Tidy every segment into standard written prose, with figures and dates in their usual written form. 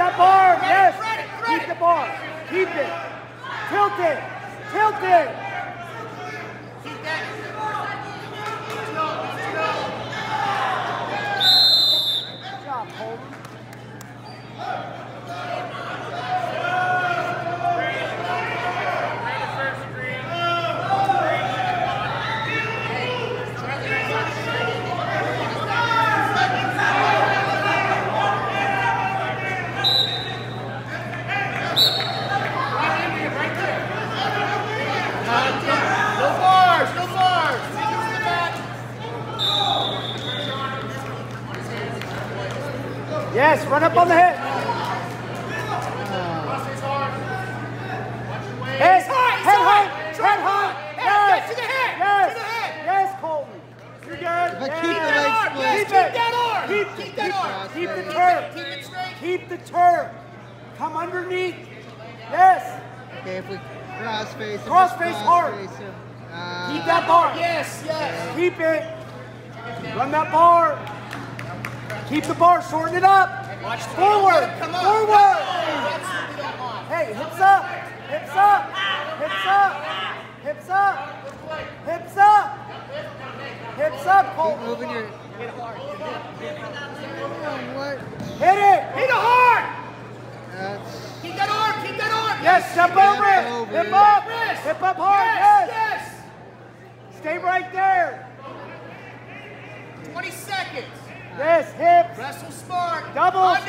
that bar. Yes. Keep the bar. Keep it. Tilt it. Tilt it. Keep that. Good job, Colton. Yes, run up on the head. Head high. Head high. Yes. To the head. Yes. To the head. Yes, Colton. You're good. But Yes. keep the legs split. Keep that arm. Keep that arm. Keep the turf. Keep it straight. Keep the turf. Come underneath. Yes. Okay, if we cross face him. Cross just face hard. face him. Keep that bar. Yes, yes. Keep it. Run that bar. Keep the bar. Shorten it up. Watch Forward. Come on. Forward. That's what we don't want. Hey, hips up. Hips up. Hips up. Hips up. Hips up. Hips up, Keep Colton. moving your... What? Hit it. Hit it hard. That's... Keep that arm. Keep that arm. Yes, step over it. over Hip it. up. Yes. Hip up hard. Yes. Yes. Yes. Stay right there. 20 seconds. Yes, hips. Wrestle smart. Double, Under.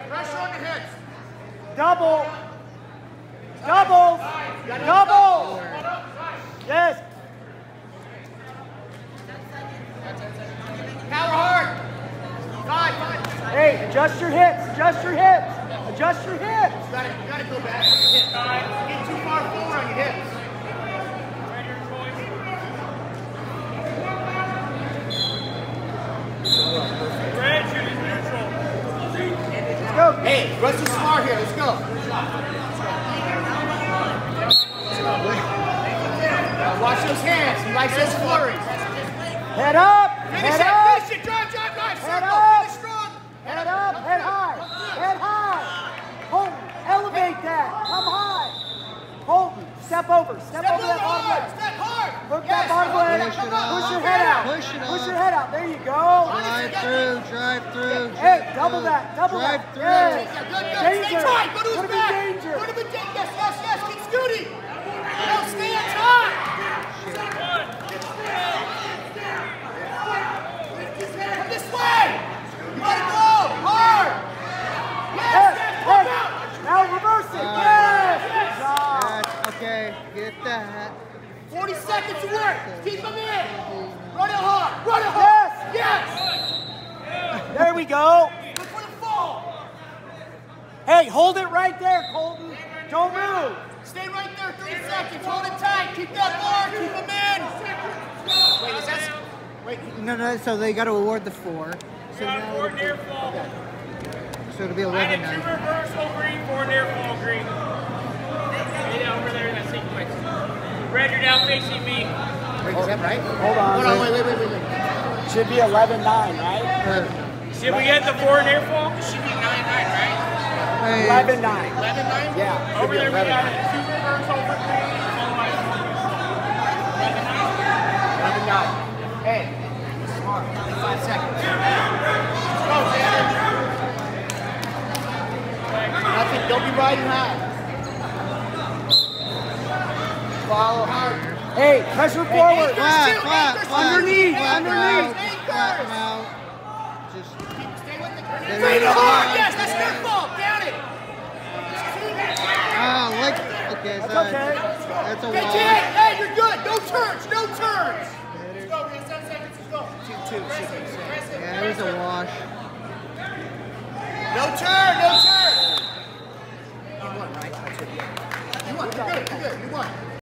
Pressure on the heads. Double. Double. Double. Yes. Power hard. 5. Hey, adjust your hips. Adjust your hips. Adjust your hips. You gotta go back on your hips. You get too far forward on your hips. Let's go. Hey, wrestle smart here. Let's go. Watch those hands. He likes those flurries. Head up. Finish Head it. up. Finish it. Drive. Head Circle. up. Finish strong. Head up. Head high. Head high. Colton, elevate that. Come high. Colton, step over. Step over that bottom leg. Step hard. Hook that bottom leg. Push it Push your up. head out. Push it Push up. your head out. There you go. Drive through. Hey, double that. Double Drive that. through. Yes. Good. Danger. Stay tight. Go to his Put him in back. danger. Put him in danger. Yes. Keep scooting. No, stay on time. Come this way. You gotta go hard. Yes. Come out. Now reverse it. Yes. Good job. That's okay. Get that. 40 seconds to work. Keep him in. Run it hard. Yes. There we go. Look for the fall. Hey, hold it right there, Colton. Don't move. Stay right there. 30 seconds. Hold it tight. Keep that bar. Keep him in. Wait, is that? Wait. No, so they got to award the 4. So now Four near fall. so it'll be I had 2 11-9. reversal green, 4 near fall green. Yeah, over there in that sequence. Red, you're now facing me. Wait, is that right? Hold on. Hold on. Wait. Should be 11-9, right? Did we get the 4 near fall? It should be 9-9, right? 11-9. 11-9? Yeah. Over there we got it. 2 reversal for green. Followed by 11-9. Hey, smart. 5 seconds. Let's go, Zander. Nothing. Don't be riding high. Follow hard. Hey, pressure forward. Flat. Underneath. Flatten Anchors. him out. Just Stay with the There Bring you it go. hard. Yes, that's their fault. Down it. okay, so That's okay. that's a Hey, wall. Jay. Hey, you're good. No turns. Let's go. We have 7 seconds. Let's go. 2. Yeah, it was a wash. No turn.